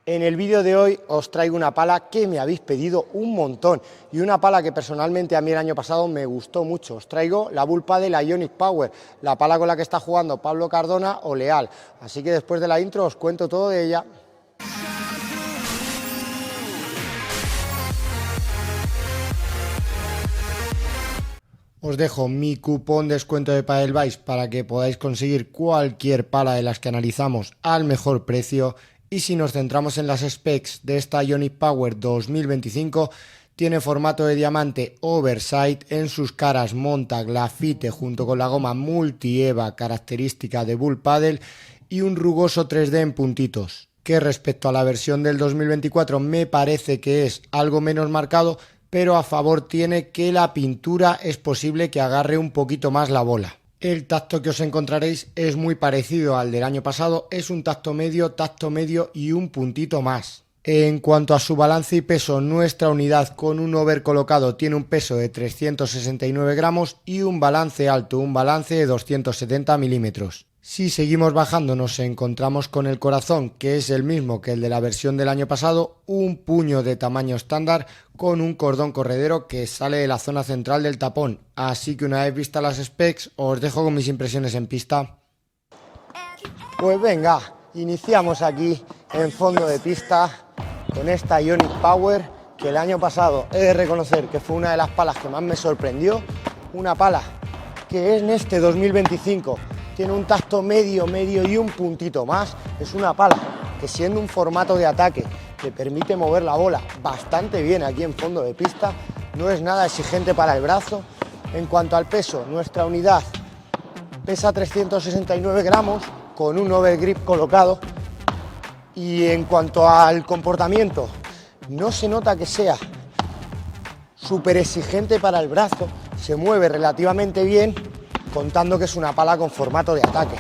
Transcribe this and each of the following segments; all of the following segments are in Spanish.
En el vídeo de hoy os traigo una pala que me habéis pedido un montón y una pala que personalmente a mí el año pasado me gustó mucho. Os traigo la Bull Paddle Ionic Power, la pala con la que está jugando Pablo Cardona o Leal. Así que después de la intro os cuento todo de ella. Os dejo mi cupón descuento de Paddlevice para que podáis conseguir cualquier pala de las que analizamos al mejor precio. Y si nos centramos en las specs de esta Ionic Power 2025, tiene formato de diamante oversight, en sus caras monta Glafite junto con la goma multi-EVA característica de Bull Paddle y un rugoso 3D en puntitos, que respecto a la versión del 2024 me parece que es algo menos marcado, pero a favor tiene que la pintura es posible que agarre un poquito más la bola. El tacto que os encontraréis es muy parecido al del año pasado, es un tacto medio y un puntito más. En cuanto a su balance y peso, nuestra unidad con un over colocado tiene un peso de 369 gramos y un balance alto, un balance de 270 milímetros. Si seguimos bajando nos encontramos con el corazón, que es el mismo que el de la versión del año pasado, un puño de tamaño estándar con un cordón corredero que sale de la zona central del tapón. Así que una vez vistas las specs, os dejo con mis impresiones en pista. Pues venga, iniciamos aquí en fondo de pista con esta Ionic Power, que el año pasado he de reconocer que fue una de las palas que más me sorprendió. Una pala que en este 2025 tiene un tacto medio y un puntito más. Es una pala que, siendo un formato de ataque que permite mover la bola bastante bien aquí en fondo de pista, no es nada exigente para el brazo. En cuanto al peso, nuestra unidad pesa 369 gramos con un overgrip colocado, y en cuanto al comportamiento, no se nota que sea súper exigente para el brazo, se mueve relativamente bien, contando que es una pala con formato de ataque.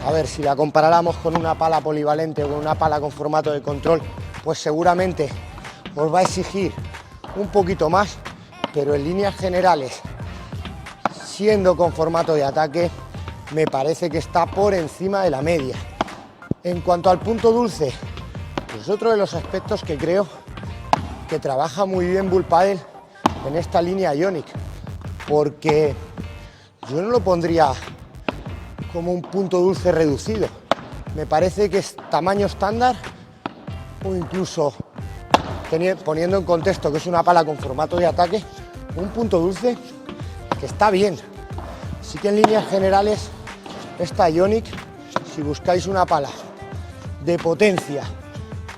A ver, si la comparáramos con una pala polivalente o con una pala con formato de control, pues seguramente os va a exigir un poquito más, pero en líneas generales, siendo con formato de ataque, me parece que está por encima de la media. En cuanto al punto dulce, pues otro de los aspectos que creo que trabaja muy bien Bull Paddle en esta línea Ionic, porque yo no lo pondría como un punto dulce reducido. Me parece que es tamaño estándar, o incluso poniendo en contexto que es una pala con formato de ataque, un punto dulce que está bien. Así que en líneas generales, esta Ionic, si buscáis una pala de potencia,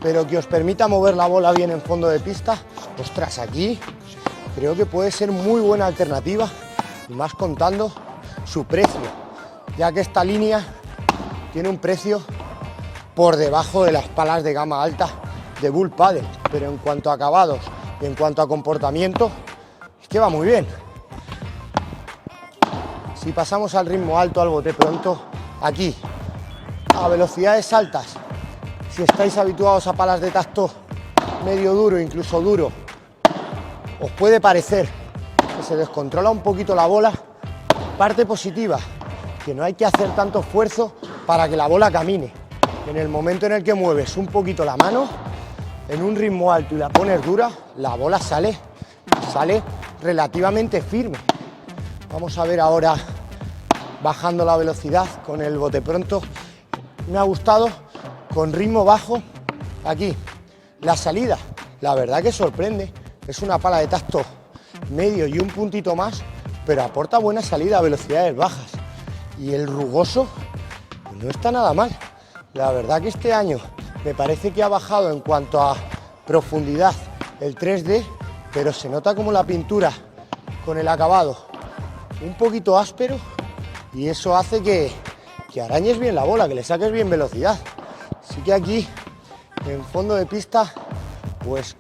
pero que os permita mover la bola bien en fondo de pista, ostras, aquí creo que puede ser muy buena alternativa, y más contando su precio, ya que esta línea tiene un precio por debajo de las palas de gama alta de Bull Paddle, pero en cuanto a acabados y en cuanto a comportamiento, es que va muy bien. Si pasamos al ritmo alto, al bote pronto, aquí, a velocidades altas, si estáis habituados a palas de tacto medio duro, incluso duro, os puede parecer que se descontrola un poquito la bola. Parte positiva, que no hay que hacer tanto esfuerzo para que la bola camine. En el momento en el que mueves un poquito la mano en un ritmo alto y la pones dura, la bola sale relativamente firme. Vamos a ver ahora, bajando la velocidad con el bote pronto. Me ha gustado con ritmo bajo aquí. La salida, la verdad que sorprende. Es una pala de tacto medio y un puntito más, pero aporta buena salida a velocidades bajas. Y el rugoso no está nada mal. La verdad que este año me parece que ha bajado en cuanto a profundidad el 3D, pero se nota como la pintura con el acabado un poquito áspero, y eso hace que arañes bien la bola, que le saques bien velocidad. Así que aquí en fondo de pista, pues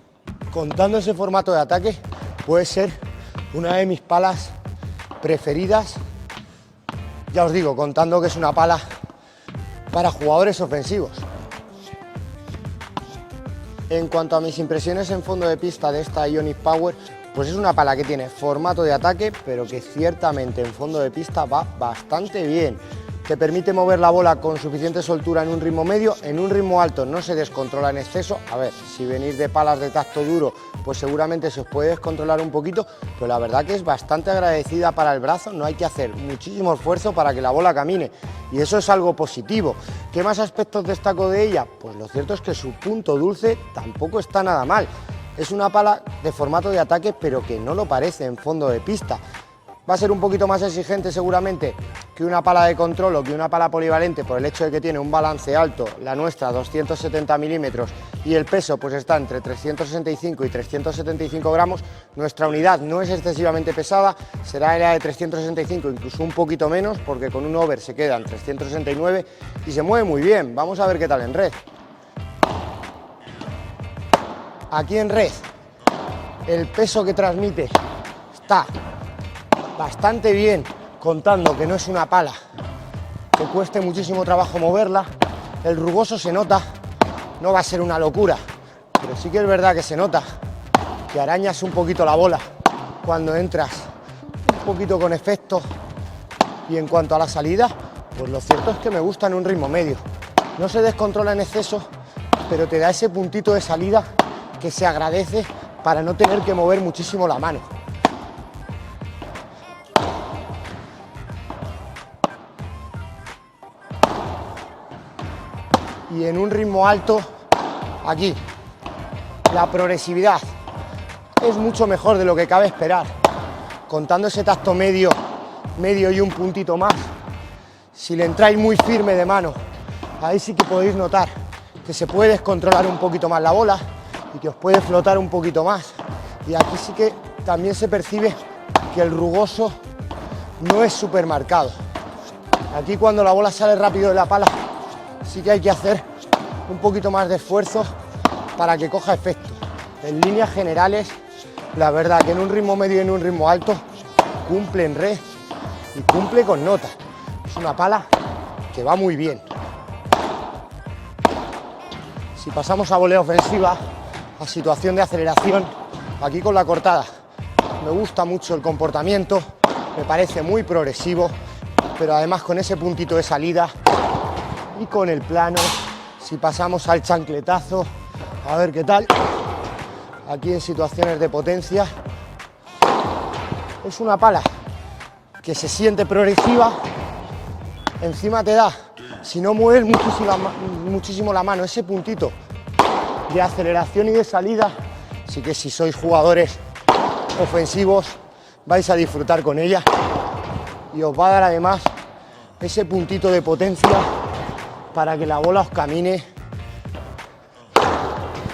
contando ese formato de ataque, puede ser una de mis palas preferidas. Ya os digo, contando que es una pala para jugadores ofensivos. En cuanto a mis impresiones en fondo de pista de esta Ionic Power, pues es una pala que tiene formato de ataque, pero que ciertamente en fondo de pista va bastante bien. te permite mover la bola con suficiente soltura en un ritmo medio, en un ritmo alto no se descontrola en exceso. A ver, si venís de palas de tacto duro, pues seguramente se os puede descontrolar un poquito, pero la verdad que es bastante agradecida para el brazo, no hay que hacer muchísimo esfuerzo para que la bola camine, y eso es algo positivo. ¿Qué más aspectos destaco de ella? Pues lo cierto es que su punto dulce tampoco está nada mal. Es una pala de formato de ataque, pero que no lo parece en fondo de pista. Va a ser un poquito más exigente seguramente que una pala de control o que una pala polivalente por el hecho de que tiene un balance alto, la nuestra 270 milímetros, y el peso pues está entre 365 y 375 gramos. Nuestra unidad no es excesivamente pesada, será la de 365, incluso un poquito menos, porque con un over se queda en 369 y se mueve muy bien. Vamos a ver qué tal en red. Aquí en red, el peso que transmite está bastante bien, contando que no es una pala que cueste muchísimo trabajo moverla. El rugoso se nota, no va a ser una locura, pero sí que es verdad que se nota que arañas un poquito la bola cuando entras, un poquito con efecto. Y en cuanto a la salida, pues lo cierto es que me gusta en un ritmo medio, no se descontrola en exceso, pero te da ese puntito de salida que se agradece para no tener que mover muchísimo la mano. Y en un ritmo alto, aquí, la progresividad es mucho mejor de lo que cabe esperar. Contando ese tacto medio y un puntito más, si le entráis muy firme de mano, ahí sí que podéis notar que se puede descontrolar un poquito más la bola y que os puede flotar un poquito más. Y aquí sí que también se percibe que el rugoso no es súper marcado. Aquí cuando la bola sale rápido de la pala, sí que hay que hacer un poquito más de esfuerzo para que coja efecto. En líneas generales, la verdad que en un ritmo medio y en un ritmo alto cumple en red y cumple con nota. Es una pala que va muy bien. Si pasamos a volea ofensiva, a situación de aceleración, aquí con la cortada, me gusta mucho el comportamiento, me parece muy progresivo, pero además con ese puntito de salida. Y con el plano, si pasamos al chancletazo, a ver qué tal. Aquí en situaciones de potencia, es una pala que se siente progresiva, encima te da, si no mueves muchísimo la mano, ese puntito de aceleración y de salida. Así que si sois jugadores ofensivos vais a disfrutar con ella, y os va a dar además ese puntito de potencia para que la bola os camine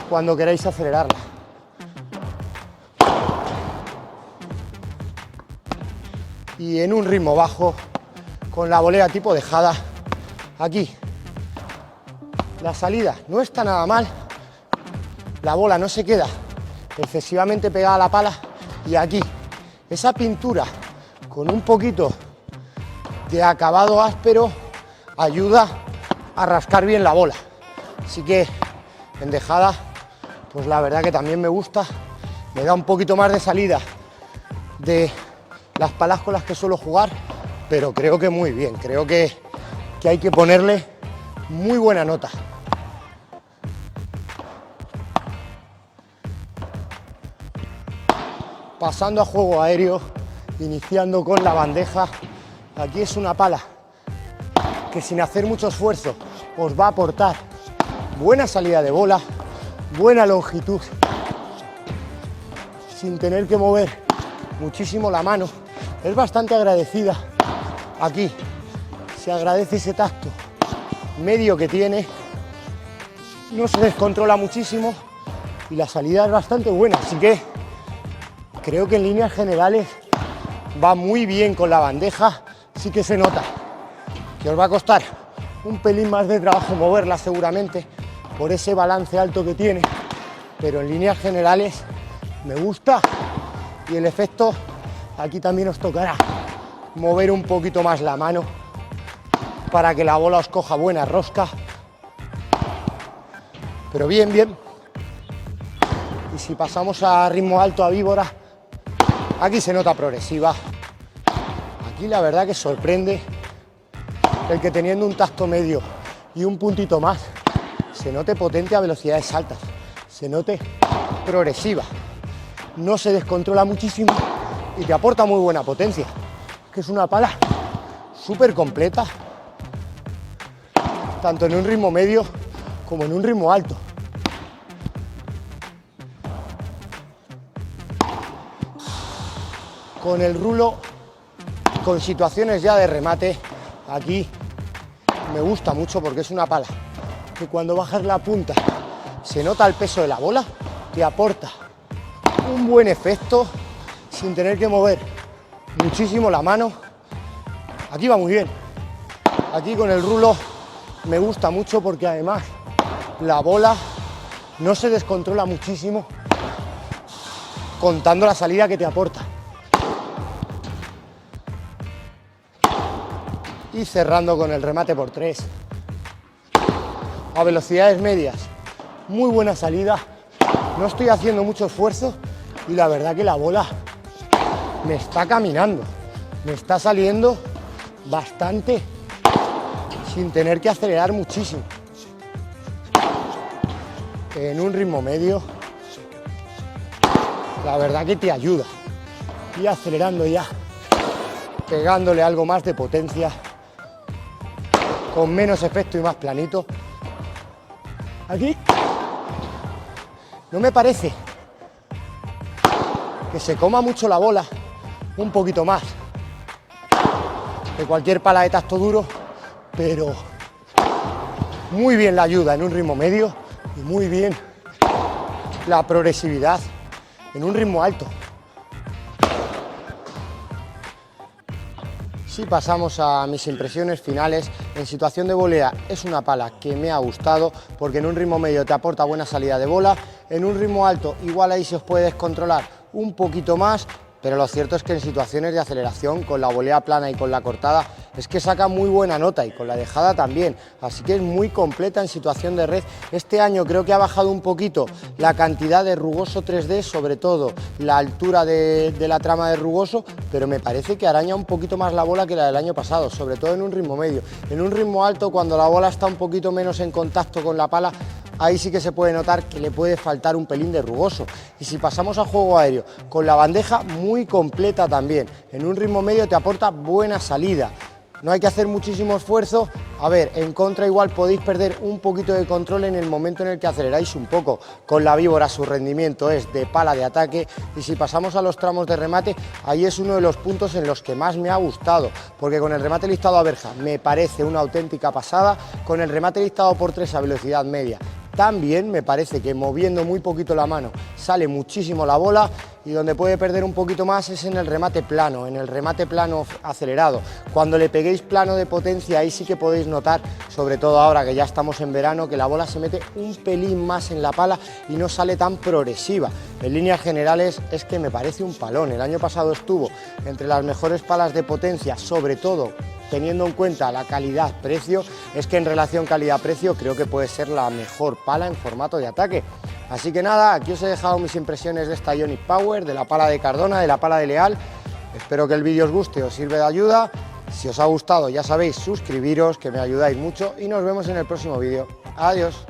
cuando queráis acelerarla. Y en un ritmo bajo, con la volea tipo dejada, aquí la salida no está nada mal, la bola no se queda excesivamente pegada a la pala, y aquí esa pintura con un poquito de acabado áspero ayuda a rascar bien la bola. Así que en dejada, pues la verdad que también me gusta, me da un poquito más de salida de las palas con las que suelo jugar, pero creo que muy bien, creo que hay que ponerle muy buena nota. Pasando a juego aéreo, iniciando con la bandeja, aquí es una pala que sin hacer mucho esfuerzo os va a aportar buena salida de bola, buena longitud, sin tener que mover muchísimo la mano. Es bastante agradecida. Aquí se agradece ese tacto medio que tiene, no se descontrola muchísimo y la salida es bastante buena, así que creo que en líneas generales va muy bien con la bandeja. Sí que se nota que os va a costar un pelín más de trabajo moverla seguramente por ese balance alto que tiene, pero en líneas generales me gusta, y el efecto aquí también os tocará mover un poquito más la mano para que la bola os coja buena rosca, pero bien, bien. Y si pasamos a ritmo alto, a víbora, aquí se nota progresiva. Aquí la verdad que sorprende el que teniendo un tacto medio y un puntito más, se note potente a velocidades altas, se note progresiva, no se descontrola muchísimo y te aporta muy buena potencia, que es una pala súper completa, tanto en un ritmo medio como en un ritmo alto. Con el rulo, con situaciones ya de remate, aquí me gusta mucho porque es una pala que cuando bajas la punta se nota el peso de la bola, te aporta un buen efecto sin tener que mover muchísimo la mano. Aquí va muy bien, aquí con el rulo me gusta mucho porque además la bola no se descontrola muchísimo contando la salida que te aporta. Y cerrando con el remate por 3 a velocidades medias, muy buena salida, no estoy haciendo mucho esfuerzo y la verdad que la bola me está caminando, me está saliendo bastante sin tener que acelerar muchísimo, en un ritmo medio la verdad que te ayuda, y acelerando ya, pegándole algo más de potencia, con menos efecto y más planito. Aquí no me parece que se coma mucho la bola, un poquito más de cualquier pala de tacto duro, pero muy bien la ayuda en un ritmo medio y muy bien la progresividad en un ritmo alto. Si pasamos a mis impresiones finales, en situación de volea es una pala que me ha gustado porque en un ritmo medio te aporta buena salida de bola, en un ritmo alto igual ahí se os puede descontrolar un poquito más, pero lo cierto es que en situaciones de aceleración, con la volea plana y con la cortada, es que saca muy buena nota y con la dejada también, así que es muy completa en situación de red. Este año creo que ha bajado un poquito la cantidad de rugoso 3D, sobre todo la altura de la trama de rugoso, pero me parece que araña un poquito más la bola que la del año pasado, sobre todo en un ritmo medio. En un ritmo alto, cuando la bola está un poquito menos en contacto con la pala, ahí sí que se puede notar que le puede faltar un pelín de rugoso. Y si pasamos a juego aéreo, con la bandeja muy completa también, en un ritmo medio te aporta buena salida. No hay que hacer muchísimo esfuerzo. A ver, en contra igual podéis perder un poquito de control en el momento en el que aceleráis un poco. Con la víbora su rendimiento es de pala de ataque y si pasamos a los tramos de remate, ahí es uno de los puntos en los que más me ha gustado, porque con el remate listado a verja me parece una auténtica pasada, con el remate listado por 3 a velocidad media también me parece que moviendo muy poquito la mano sale muchísimo la bola, y donde puede perder un poquito más es en el remate plano acelerado. Cuando le peguéis plano de potencia, ahí sí que podéis notar, sobre todo ahora que ya estamos en verano, que la bola se mete un pelín más en la pala y no sale tan progresiva. En líneas generales es que me parece un palón. El año pasado estuvo entre las mejores palas de potencia, sobre todo teniendo en cuenta la calidad-precio. Es que en relación calidad-precio creo que puede ser la mejor pala en formato de ataque. Así que nada, aquí os he dejado mis impresiones de esta Ionic Power, de la pala de Cardona, de la pala de Leal. Espero que el vídeo os guste, os sirva de ayuda. Si os ha gustado, ya sabéis, suscribiros, que me ayudáis mucho, y nos vemos en el próximo vídeo. Adiós.